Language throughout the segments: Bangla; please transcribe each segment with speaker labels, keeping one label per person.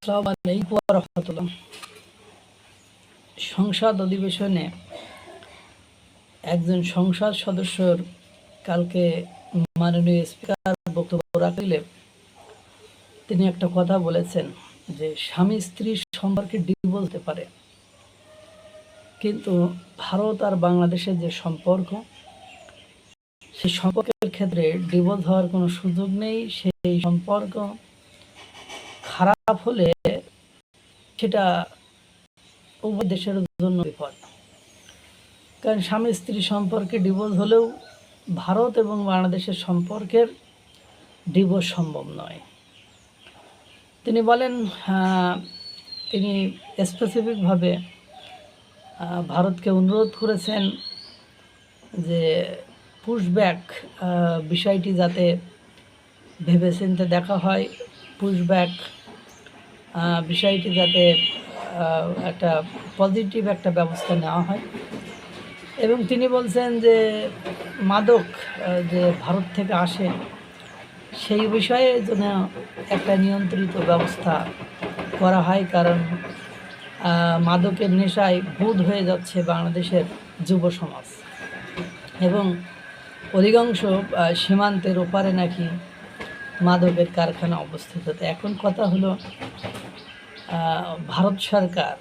Speaker 1: আসসালামু আলাইকুম ওয়া রাহমাতুল্লাহ। সংসদ অধিবেশনে একজন সংসদ সদস্যর কালকে মাননীয় স্পিকার বক্তব্য রাখলে তিনি একটা কথা বলেছেন যে স্বামী স্ত্রীর সম্পর্কে ডিভোর্স হতে পারে, কিন্তু ভারত আর বাংলাদেশের যে সম্পর্ক, সেই সম্পর্কের ক্ষেত্রে ডিভোর্স হওয়ার কোনো সুযোগ নেই। সেই সম্পর্ক খারাপ হলে সেটা উভয় দেশের জন্য বিপদ। কারণ স্বামী স্ত্রী সম্পর্কে ডিভোর্স হলেও ভারত এবং বাংলাদেশের সম্পর্কের ডিভোর্স সম্ভব নয়। তিনি বলেন, তিনি স্পেসিফিকভাবে ভারতকে অনুরোধ করেছেন যে পুশব্যাক বিষয়টি যাতে ভেবেচিন্তে দেখা হয়, পুশব্যাক বিষয়টি যাতে একটা পজিটিভ একটা ব্যবস্থা নেওয়া হয়। এবং তিনি বলছেন যে মাদক যে ভারত থেকে আসে সেই বিষয়ে যেন একটা নিয়ন্ত্রিত ব্যবস্থা করা হয়, কারণ মাদকের নেশায় বুঁদ হয়ে যাচ্ছে বাংলাদেশের যুব সমাজ এবং অধিকাংশ সীমান্তের ওপারে নাকি মাদকের কারখানা অবস্থিত। এখন কথা হলো, ভারত সরকার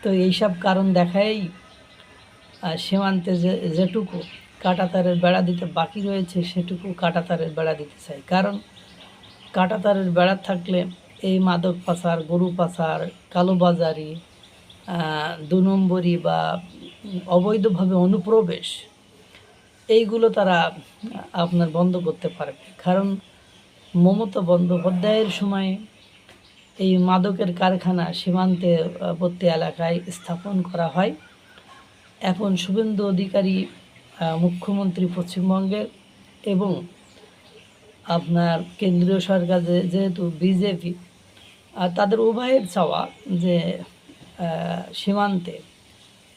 Speaker 1: তো এইসব কারণ দেখাই সীমান্তে যেটুকু কাঁটাতারের বেড়া দিতে বাকি রয়েছে সেটুকু কাঁটাতারের বেড়া দিতে চাই। কারণ কাঁটাতারের বেড়া থাকলে এই মাদক পাচার, গরু পাচার, কালোবাজারি, ২ নম্বরি বা অবৈধভাবে অনুপ্রবেশ, এইগুলো তারা আপনার বন্ধ করতে পারবে। কারণ মমতা বন্দ্যোপাধ্যায়ের সময় এই মাদকের কারখানা সীমান্তবর্তী এলাকায় স্থাপন করা হয়। এখন শুভেন্দু অধিকারী মুখ্যমন্ত্রী পশ্চিমবঙ্গের এবং আপনার কেন্দ্রীয় সরকার যেহেতু বিজেপি, তাদের উভয়ের চাওয়া যে সীমান্তে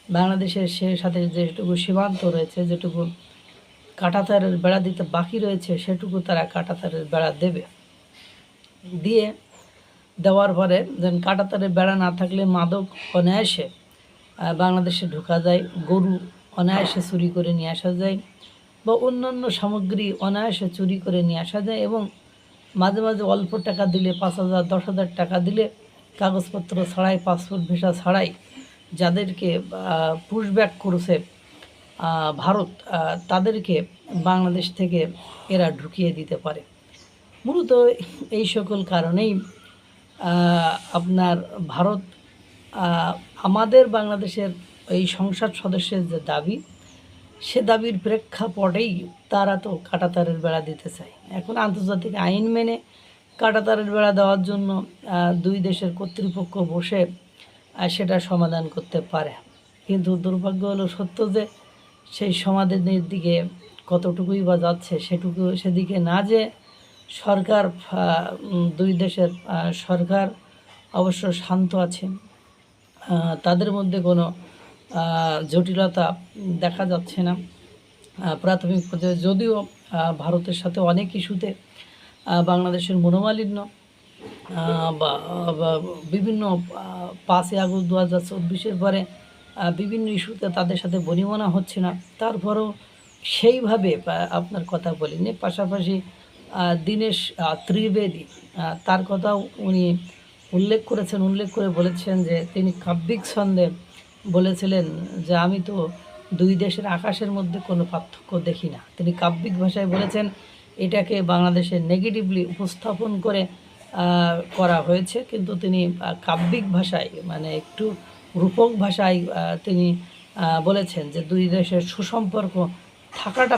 Speaker 1: বাংলাদেশের সে সাথে যেটুকু সীমান্ত রয়েছে, যেটুকু কাঁটাতারের বেড়া দিতে বাকি রয়েছে সেটুকু তারা কাঁটাতারের বেড়া দিয়ে দেওয়ার পরে যেন কাঁটাতারের বেড়া না থাকলে মাদক অনায়াসে বাংলাদেশে ঢোকা যায়, গরু অনায়াসে চুরি করে নিয়ে আসা যায় বা অন্যান্য সামগ্রী অনায়াসে চুরি করে নিয়ে আসা যায়। এবং মাঝে মাঝে অল্প টাকা দিলে, ৫,০০০ ১০,০০০ টাকা দিলে, কাগজপত্র ছাড়াই, পাসপোর্ট ভিসা ছাড়াই যাদেরকে পুশব্যাক করেছে ভারত, তাদেরকে বাংলাদেশ থেকে এরা ঢুকিয়ে দিতে পারে। মূলত এই সকল কারণেই আপনার ভারত আমাদের বাংলাদেশের এই সংসদ সদস্যের যে দাবি, সে দাবির প্রেক্ষাপটেই তারা তো কাঁটাতারের বেড়া দিতে চায়। এখন আন্তর্জাতিক আইন মেনে কাঁটাতারের বেড়া দেওয়ার জন্য দুই দেশের কর্তৃপক্ষ বসে সেটা সমাধান করতে পারে, কিন্তু দুর্ভাগ্য হলো সত্য যে সেই সমাধানের দিকে কতটুকুই বা যাচ্ছে সেদিকে না যে সরকার, দুই দেশের সরকার অবশ্য শান্ত আছে, তাদের মধ্যে কোনো জটিলতা দেখা যাচ্ছে না প্রাথমিক পর্যায়ে। যদিও ভারতের সাথে অনেক ইস্যুতে বাংলাদেশের মনোমালিন্য বা বিভিন্ন ৫ই আগস্ট ২০২৪ পরে বিভিন্ন ইস্যুতে তাদের সাথে বনিবনা হচ্ছে না, তারপরেও সেইভাবে আপনার কথা বলিনি। পাশাপাশি দীনেশ ত্রিবেদী, তার কথাও উনি উল্লেখ করে বলেছেন যে তিনি কাব্যিক ছন্দে বলেছিলেন যে আমি তো দুই দেশের আকাশের মধ্যে কোনো পার্থক্য দেখি না। তিনি কাব্যিক ভাষায় বলেছেন, এটাকে বাংলাদেশের নেগেটিভলি উপস্থাপন করে করা হয়েছে, কিন্তু তিনি কাব্যিক ভাষায়, মানে একটু রূপক ভাষায় তিনি বলেছেন যে দুই দেশের সুসম্পর্ক থাকাটা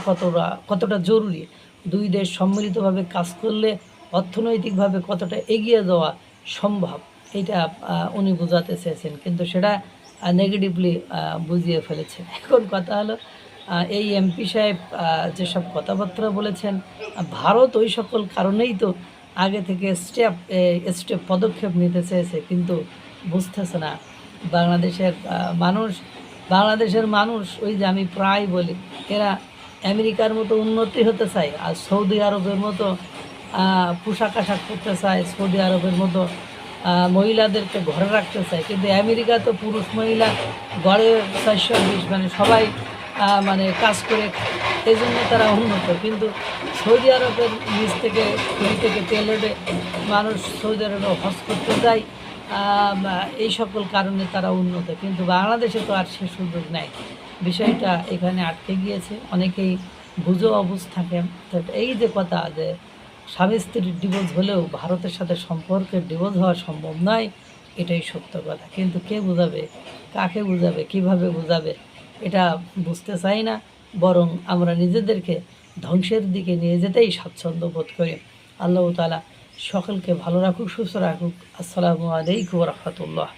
Speaker 1: কতটা জরুরি, দুই দেশ সম্মিলিতভাবে কাজ করলে অর্থনৈতিকভাবে কতটা এগিয়ে যাওয়া সম্ভব, এটা উনি বোঝাতে চেয়েছেন, কিন্তু সেটা নেগেটিভলি বুঝিয়ে ফেলেছেন। এখন কথা হলো, এই এমপি সাহেব যেসব কথাবার্তা বলেছেন, ভারত ওই সকল কারণেই তো আগে থেকে স্টেপ পদক্ষেপ নিতে চেয়েছে, কিন্তু বুঝতেছে না বাংলাদেশের মানুষ। ওই যে আমি প্রায় বলি, এরা আমেরিকার মতো উন্নতি হতে চায় আর সৌদি আরবের মতো পোশাক আশাক করতে চায়, সৌদি আরবের মতো মহিলাদেরকে ঘরে রাখতে চায়, কিন্তু আমেরিকা তো পুরুষ মহিলা ঘরে 420 মানে সবাই মানে কাজ করে খায়, এই জন্য তারা উন্নত। কিন্তু সৌদি আরবের নিচ থেকে পুরী থেকে তেলেডে মানুষ সৌদি আরবে হজ করতে যায়, এই সকল কারণে তারা উন্নত। কিন্তু বাংলাদেশে তো আর সে সুযোগ নেই, বিষয়টা এখানে আটকে গিয়েছে। অনেকেই বুঝো অবুঝ থাকে। তো এই যে কথা যে স্বামী স্ত্রীর ডিভোর্স হলেও ভারতের সাথে সম্পর্কের ডিভোর্স হওয়া সম্ভব নয়, এটাই সত্য কথা। কিন্তু কে বোঝাবে, কাকে বোঝাবে, কিভাবে বোঝাবে, এটা বুঝতে চাই না। বরং আমরা নিজেদেরকে ধ্বংসের দিকে নিয়ে যেতেই স্বাচ্ছন্দ্য বোধ করি। আল্লাহ তাআলা সকলকে ভালো রাখুক, সুস্থ রাখুক। আসসালামু আলাইকুম ওয়া রাহমাতুল্লাহ।